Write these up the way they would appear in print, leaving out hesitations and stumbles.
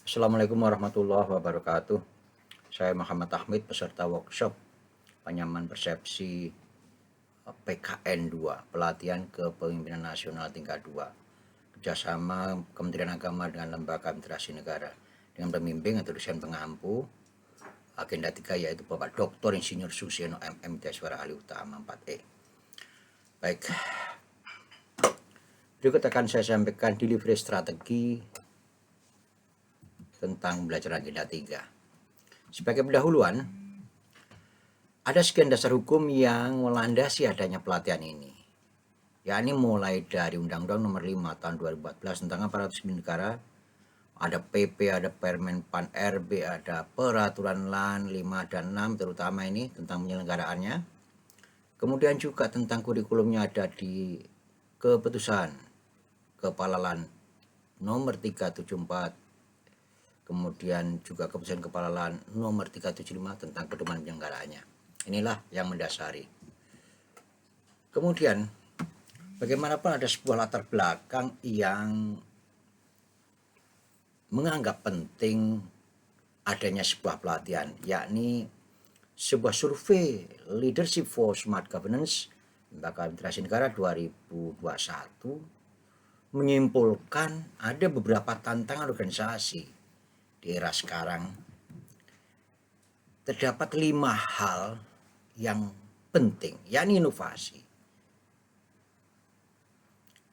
Assalamualaikum warahmatullahi wabarakatuh. Saya Muhammad Ahmid, peserta workshop penyamaan persepsi PKN 2, pelatihan kepemimpinan nasional tingkat 2, kerjasama Kementerian Agama dengan Lembaga Administrasi Negara, dengan pembimbing atau dosen pengampu. Agenda 3 yaitu Bapak Dr. Insinyur Suseno MM Deswara Ahli Utama 4E. Baik, berikut akan saya sampaikan delivery strategi tentang belajar agenda 3. Sebagai pendahuluan, ada sekian dasar hukum yang melandasi adanya pelatihan ini, yakni mulai dari Undang-Undang Nomor 5 Tahun 2014 tentang Aparatur Sipil Negara, ada PP, ada Permen Pan RB, ada Peraturan LAN 5 dan 6 terutama ini tentang penyelenggaraannya. Kemudian juga tentang kurikulumnya ada di Keputusan Kepala LAN Nomor 374, kemudian juga Keputusan Kepala LAN Nomor 375 tentang pedoman penyelenggaraannya. Inilah yang mendasari. Kemudian bagaimanapun ada sebuah latar belakang yang menganggap penting adanya sebuah pelatihan, yakni sebuah survei Leadership for Smart Governance Lembaga Administrasi Negara 2021 menyimpulkan ada beberapa tantangan organisasi di era sekarang. Terdapat 5 hal yang penting, yakni inovasi,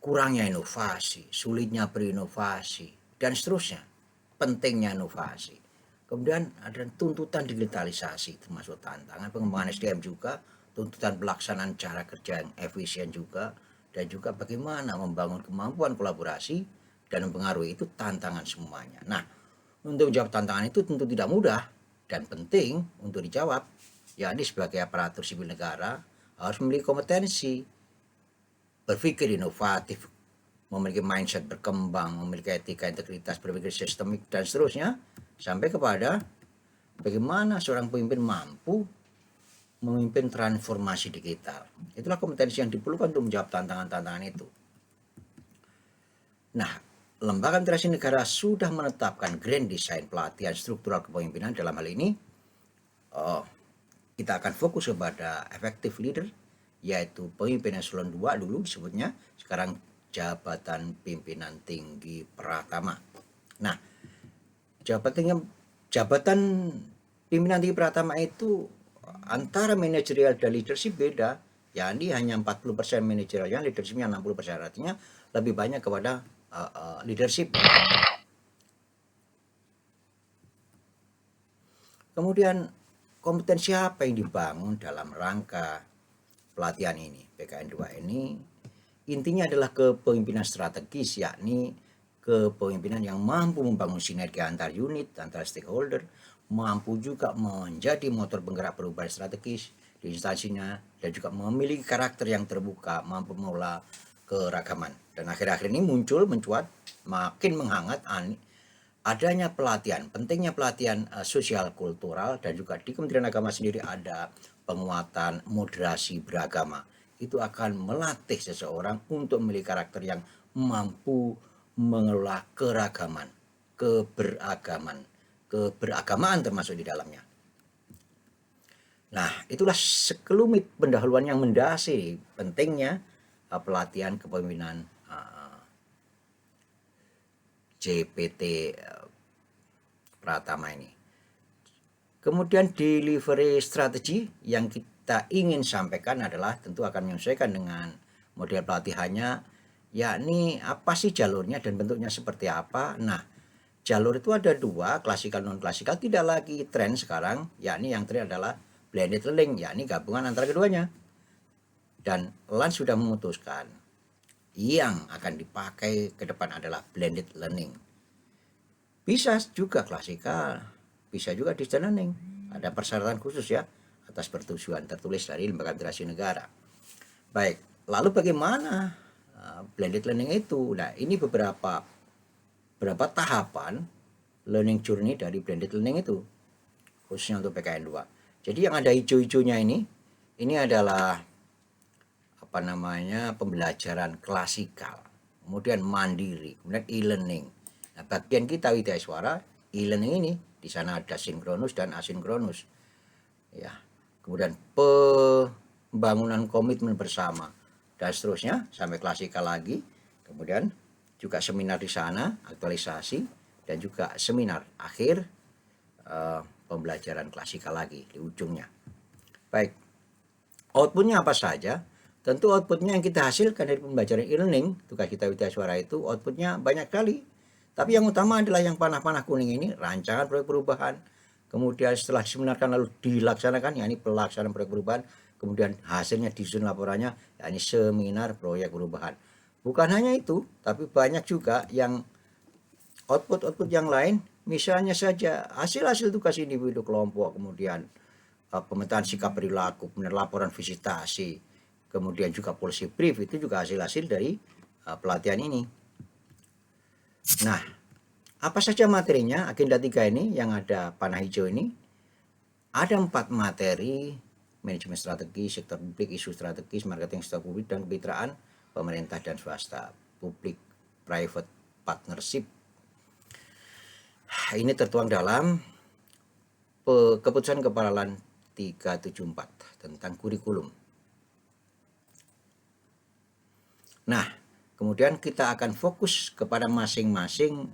kurangnya inovasi, sulitnya berinovasi, dan seterusnya. Pentingnya inovasi. Kemudian ada tuntutan digitalisasi, termasuk tantangan pengembangan SDM juga, tuntutan pelaksanaan cara kerja yang efisien juga, dan juga bagaimana membangun kemampuan kolaborasi dan mempengaruhi, itu tantangan semuanya. Nah, untuk menjawab tantangan itu tentu tidak mudah dan penting untuk dijawab, yakni sebagai aparatur sipil negara harus memiliki kompetensi berpikir inovatif, memiliki mindset berkembang, memiliki etika, integritas, berpikir sistemik, dan seterusnya, sampai kepada bagaimana seorang pemimpin mampu memimpin transformasi digital. Itulah kompetensi yang diperlukan untuk menjawab tantangan-tantangan itu. Nah, Lembaga Administrasi Negara sudah menetapkan Grand Design pelatihan struktural kepemimpinan. Dalam hal ini kita akan fokus kepada effective leader, yaitu pemimpin eselon 2 dulu disebutnya, sekarang jabatan pimpinan tinggi Pratama. Nah, jabatan pimpinan tinggi Pratama itu antara manajerial dan leadership beda, yakni hanya 40% manajerialnya, leadershipnya 60%, artinya lebih banyak kepada leadership. Kemudian kompetensi apa yang dibangun dalam rangka pelatihan ini? PKN 2 ini intinya adalah kepemimpinan strategis, yakni kepemimpinan yang mampu membangun sinergi antar unit, antar stakeholder, mampu juga menjadi motor penggerak perubahan strategis di instansinya, dan juga memiliki karakter yang terbuka, mampu mengelola keragaman. Dan akhir-akhir ini mencuat, makin menghangat adanya pelatihan, pentingnya pelatihan sosial kultural, dan juga di Kementerian Agama sendiri ada penguatan moderasi beragama. Itu akan melatih seseorang untuk memiliki karakter yang mampu mengelola keragaman, keberagamaan termasuk di dalamnya. Nah, itulah sekelumit pendahuluan yang mendasari pentingnya pelatihan kepemimpinan JPT Pratama ini. Kemudian delivery strategi yang kita ingin sampaikan adalah tentu akan menyesuaikan dengan model pelatihannya, yakni apa sih jalurnya dan bentuknya seperti apa. Nah, jalur itu ada 2, klasikal non klasikal, tidak lagi tren sekarang, yakni yang tren adalah blended learning, yakni gabungan antara keduanya. Dan LAN sudah memutuskan yang akan dipakai ke depan adalah blended learning. Bisa juga klasikal, bisa juga distance learning. Ada persyaratan khusus ya, atas persetujuan tertulis dari Lembaga Administrasi Negara. Baik, lalu bagaimana blended learning itu? Nah, ini beberapa tahapan learning journey dari blended learning itu, khususnya untuk PKN 2. Jadi yang ada hijau-hijaunya ini adalah pembelajaran klasikal, kemudian mandiri, kemudian e-learning. Nah, bagian kita Widya Suara e-learning ini. Di sana ada sinkronus dan asinkronus. Ya. Kemudian pembangunan komitmen bersama dan seterusnya sampai klasikal lagi. Kemudian juga seminar di sana, aktualisasi, dan juga seminar akhir pembelajaran klasikal lagi di ujungnya. Baik, outputnya apa saja? Tentu outputnya yang kita hasilkan dari pembelajaran e-learning, tugas kita Widyaswara itu outputnya banyak kali. Tapi yang utama adalah yang panah-panah kuning ini, rancangan proyek perubahan. Kemudian setelah diseminarkan lalu dilaksanakan, yakni pelaksanaan proyek perubahan. Kemudian hasilnya disusun laporannya, yakni seminar proyek perubahan. Bukan hanya itu, tapi banyak juga yang output-output yang lain, misalnya saja hasil-hasil tugas individu kelompok, kemudian pemetaan sikap perilaku, kemudian laporan visitasi, kemudian juga policy brief, itu juga hasil-hasil dari pelatihan ini. Nah, apa saja materinya? Agenda 3 ini yang ada panah hijau ini, ada 4 materi: manajemen strategi, sektor publik, isu strategis, marketing sektor publik, dan kemitraan pemerintah dan swasta, public private partnership. Ini tertuang dalam keputusan Kepala LAN 374 tentang kurikulum. Nah, kemudian kita akan fokus kepada masing-masing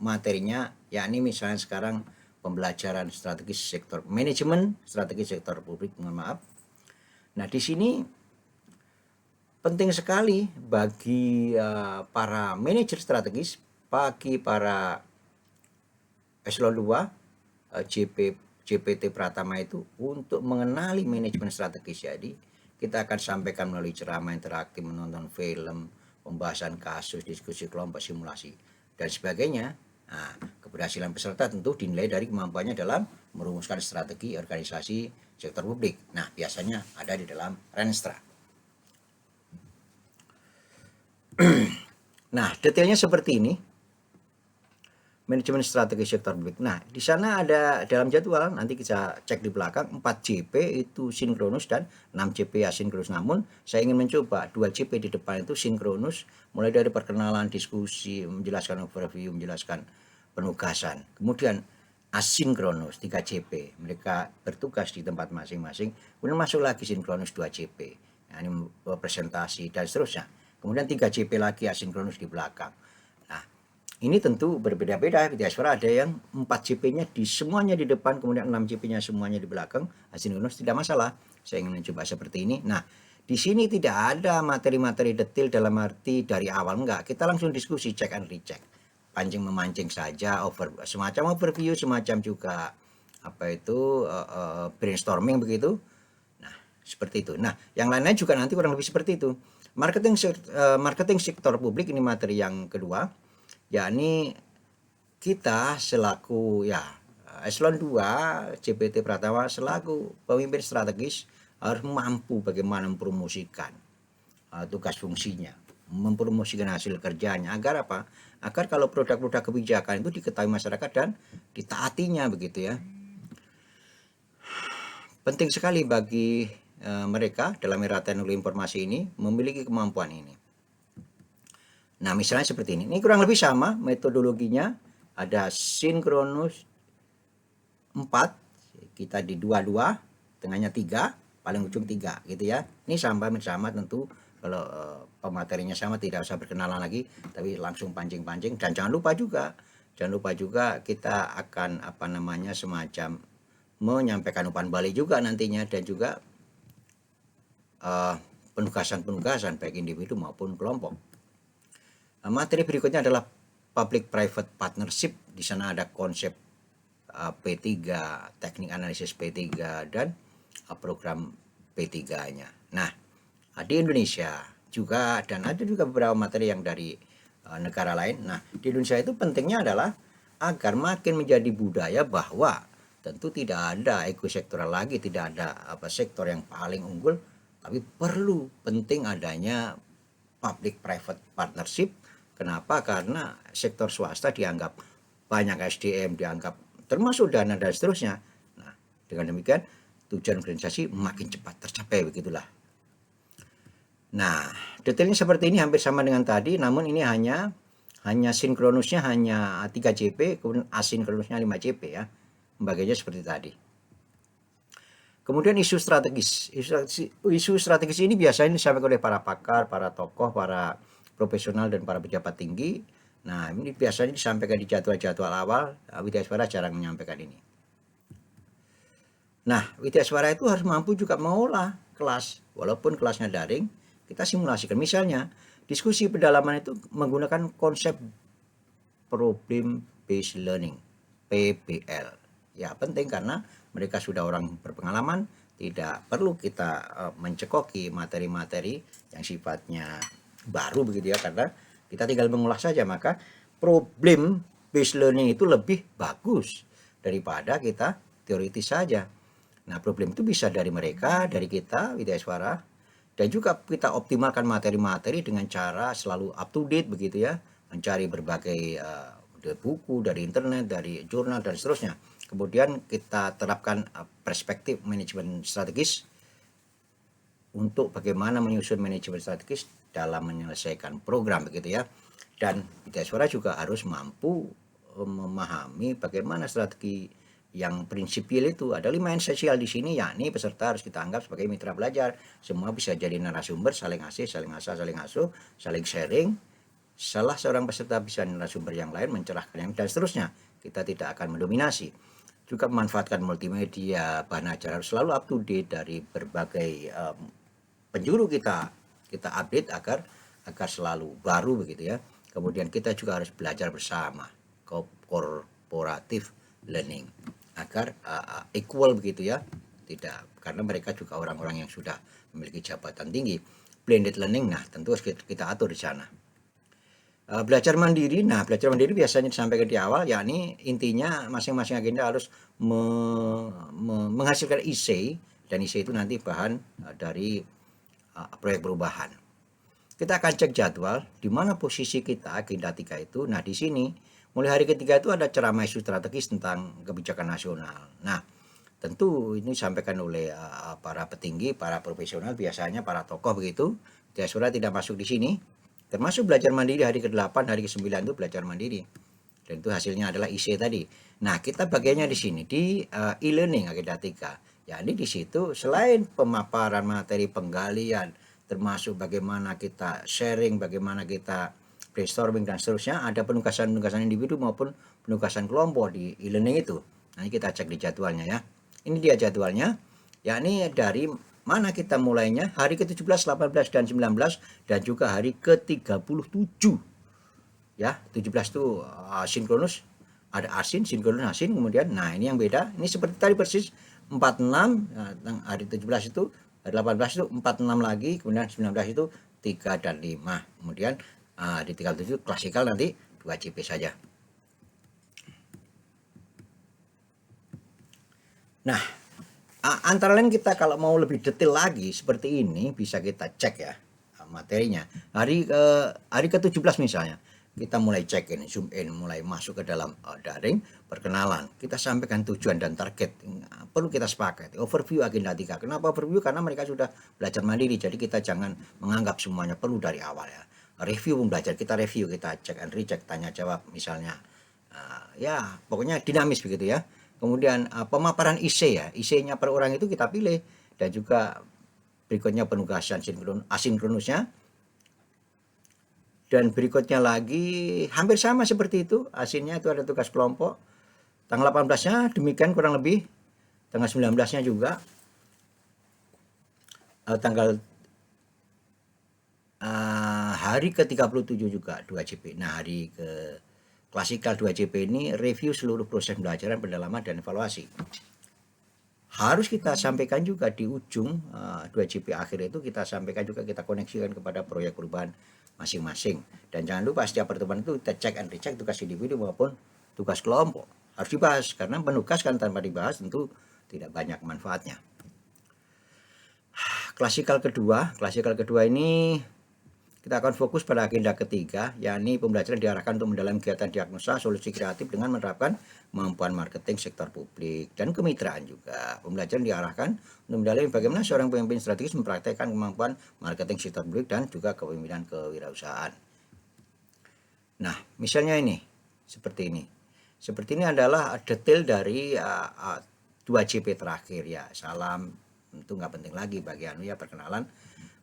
materinya, yakni misalnya sekarang pembelajaran strategis sektor manajemen, strategi sektor publik, mohon maaf. Nah, di sini penting sekali bagi para manajer strategis, bagi para eselon 2 JPT Pratama itu untuk mengenali manajemen strategis. Jadi kita akan sampaikan melalui ceramah interaktif, menonton film, pembahasan kasus, diskusi kelompok, simulasi, dan sebagainya. Nah, keberhasilan peserta tentu dinilai dari kemampuannya dalam merumuskan strategi organisasi sektor publik. Nah, biasanya ada di dalam Renstra. Nah, detailnya seperti ini. Manajemen strategi sektor publik. Nah, di sana ada dalam jadwal, nanti kita cek di belakang, 4 JP itu sinkronus dan 6 JP asinkronus. Namun, saya ingin mencoba 2 JP di depan itu sinkronus, mulai dari perkenalan, diskusi, menjelaskan overview, menjelaskan penugasan. Kemudian asinkronus 3 JP, mereka bertugas di tempat masing-masing. Kemudian masuk lagi sinkronus 2 JP, nah, ini presentasi dan seterusnya. Kemudian 3 JP lagi asinkronus di belakang. Ini tentu berbeda-beda. Widyaswara ada yang 4 JP-nya semuanya di depan, kemudian 6 JP-nya semuanya di belakang. Asinkronus tidak masalah. Saya ingin mencoba seperti ini. Nah, di sini tidak ada materi-materi detail dalam arti dari awal, enggak. Kita langsung diskusi, check and recheck. Pancing memancing saja, semacam overview, semacam juga brainstorming begitu. Nah, seperti itu. Nah, yang lain-lain juga nanti kurang lebih seperti itu. Marketing sektor publik ini materi yang kedua, yakni kita selaku eselon 2 JPT Pratama selaku pemimpin strategis harus mampu bagaimana mempromosikan tugas fungsinya, mempromosikan hasil kerjanya, agar apa? Agar kalau produk-produk kebijakan itu diketahui masyarakat dan ditaatinya begitu ya. Penting sekali bagi mereka dalam era teknologi informasi ini memiliki kemampuan ini. Nah, misalnya seperti ini. Ini kurang lebih sama metodologinya. Ada sinkronus 4, kita di 2-2, tengahnya 3, paling ujung 3 gitu ya. Ini sama tentu, kalau pematerinya sama tidak usah berkenalan lagi, tapi langsung pancing-pancing. Dan jangan lupa juga kita akan semacam menyampaikan umpan balik juga nantinya, dan juga penugasan baik individu maupun kelompok. Materi berikutnya adalah public private partnership. Di sana ada konsep P3, teknik analisis P3 dan program P3-nya. Nah, di Indonesia juga, dan ada juga beberapa materi yang dari negara lain. Nah, di Indonesia itu pentingnya adalah agar makin menjadi budaya bahwa tentu tidak ada ekosektoral lagi, tidak ada sektor yang paling unggul, tapi penting adanya public private partnership. Kenapa? Karena sektor swasta dianggap banyak SDM, dianggap termasuk dana dan seterusnya. Nah, dengan demikian tujuan organisasi makin cepat tercapai, begitulah. Nah, detailnya seperti ini hampir sama dengan tadi, namun ini hanya hanya sinkronusnya hanya 3 CP, kemudian asinkronusnya 5 CP ya. Pembagiannya seperti tadi. Kemudian isu strategis. Isu strategis ini biasanya disampaikan oleh para pakar, para tokoh, para profesional dan para pejabat tinggi. Nah, ini biasanya disampaikan di jadwal-jadwal awal. Widya Suara jarang menyampaikan ini. Nah, Widya Suara itu harus mampu juga mengolah kelas. Walaupun kelasnya daring, kita simulasikan. Misalnya, diskusi pendalaman itu menggunakan konsep problem based learning, PBL. Ya, penting karena mereka sudah orang berpengalaman, tidak perlu kita mencekoki materi-materi yang sifatnya baru begitu ya, karena kita tinggal mengolah saja. Maka problem based learning itu lebih bagus daripada kita teoritis saja. Nah, problem itu bisa dari mereka, dari kita, Widya Suara, dan juga kita optimalkan materi-materi dengan cara selalu up to date begitu ya, mencari berbagai buku dari internet, dari jurnal dan seterusnya. Kemudian kita terapkan perspektif manajemen strategis untuk bagaimana menyusun manajemen strategis dalam menyelesaikan program begitu ya. Dan Widya Suara juga harus mampu memahami bagaimana strategi yang prinsipil itu. Ada 5 esensial di sini, yakni peserta harus kita anggap sebagai mitra belajar. Semua bisa jadi narasumber, saling asih, saling asah, saling asuh, saling sharing. Salah seorang peserta bisa narasumber yang lain, mencerahkan yang dan seterusnya. Kita tidak akan mendominasi. Juga memanfaatkan multimedia, bahan ajar harus selalu up to date dari berbagai penjuru kita update agar selalu baru begitu ya. Kemudian kita juga harus belajar bersama, corporative learning, agar equal begitu ya. Tidak, karena mereka juga orang-orang yang sudah memiliki jabatan tinggi. Blended learning, nah tentu harus kita atur di sana. Belajar mandiri, nah belajar mandiri biasanya disampaikan di awal, yakni intinya masing-masing agenda harus menghasilkan essay, dan essay itu nanti bahan dari proyek perubahan. Kita akan cek jadwal di mana posisi kita agenda 3 itu. Nah, di sini mulai hari ketiga itu ada ceramah isu strategis tentang kebijakan nasional. Nah, tentu ini disampaikan oleh para petinggi, para profesional, biasanya para tokoh begitu. Widya Suara tidak masuk di sini. Termasuk belajar mandiri hari ke-8, hari ke-9 itu belajar mandiri. Dan itu hasilnya adalah IC tadi. Nah, kita bagiannya di sini di e-learning agenda 3. Ya, ini di situ selain pemaparan materi penggalian, termasuk bagaimana kita sharing, bagaimana kita brainstorming dan seterusnya, ada penugasan-penugasan individu maupun penugasan kelompok di e-learning itu. Nanti kita cek di jadwalnya ya. Ini dia jadwalnya, yakni dari mana kita mulainya, hari ke-17, 18 dan 19, dan juga hari ke-37. Ya, 17 itu sinkronus, ada asin, sinkronus, asin, kemudian nah ini yang beda. Ini seperti tadi persis 46, hari 17 itu, hari 18 itu 46 lagi, kemudian 19 itu 3 dan 5. Kemudian di 37 klasikal nanti 2 CP saja. Nah, antara lain kita kalau mau lebih detail lagi seperti ini bisa kita cek ya materinya. Hari ke-17 misalnya, kita mulai check in, zoom in, mulai masuk ke dalam daring, perkenalan. Kita sampaikan tujuan dan target. Perlu kita sepakati. Overview agenda 3. Kenapa overview? Karena mereka sudah belajar mandiri. Jadi kita jangan menganggap semuanya perlu dari awal ya. Review pembelajar, kita review, kita check and recheck, tanya jawab misalnya. Ya, pokoknya dinamis begitu ya. Kemudian pemaparan IC ya, IC-nya per orang itu kita pilih, dan juga berikutnya penugasan asinkronusnya, dan berikutnya lagi hampir sama seperti itu. Asinnya itu ada tugas kelompok. Tanggal 18-nya demikian kurang lebih, tanggal 19-nya juga, tanggal hari ke-37 juga 2 CP. Nah, hari ke klasikal 2 CP ini review seluruh proses pembelajaran, pendalaman, dan evaluasi. Harus kita sampaikan juga di ujung 2 CP akhir itu, kita sampaikan juga, kita koneksikan kepada proyek perubahan masing-masing. Dan jangan lupa setiap pertemuan itu kita cek and recheck tugas individu maupun tugas kelompok. Harus dibahas, karena menugaskan tanpa dibahas tentu tidak banyak manfaatnya. Klasikal kedua ini kita akan fokus pada agenda ketiga, yakni pembelajaran diarahkan untuk mendalami kegiatan diagnosa solusi kreatif dengan menerapkan kemampuan marketing sektor publik dan kemitraan juga. Pembelajaran diarahkan untuk mendalami bagaimana seorang pemimpin strategis mempraktekkan kemampuan marketing sektor publik dan juga kepemimpinan kewirausahaan. Nah, misalnya ini, seperti ini. Seperti ini adalah detail dari 2JP terakhir ya. Salam, itu nggak penting lagi bagi perkenalan,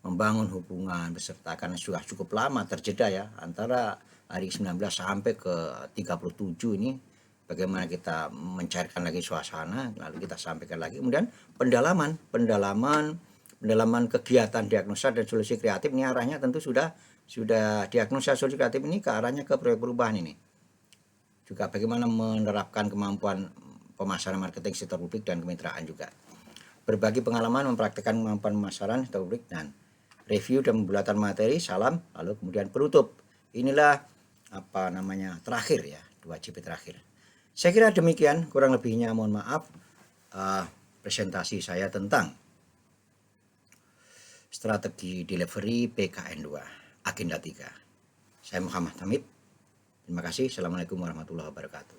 membangun hubungan beserta karena sudah cukup lama terjeda ya antara hari 19 sampai ke 37 ini, bagaimana kita mencairkan lagi suasana, lalu kita sampaikan lagi. Kemudian pendalaman kegiatan diagnosa dan solusi kreatif ini arahnya tentu sudah diagnosa solusi kreatif ini ke arahnya ke proyek perubahan ini. Juga bagaimana menerapkan kemampuan pemasaran marketing sektor publik dan kemitraan juga. Berbagi pengalaman mempraktikkan kemampuan pemasaran sektor publik dan review dan pembulatan materi, salam, lalu kemudian penutup. Inilah terakhir ya, 2JP terakhir. Saya kira demikian, kurang lebihnya mohon maaf presentasi saya tentang strategi delivery PKN 2 agenda 3. Saya Muhammad Hamid. Terima kasih. Assalamualaikum warahmatullahi wabarakatuh.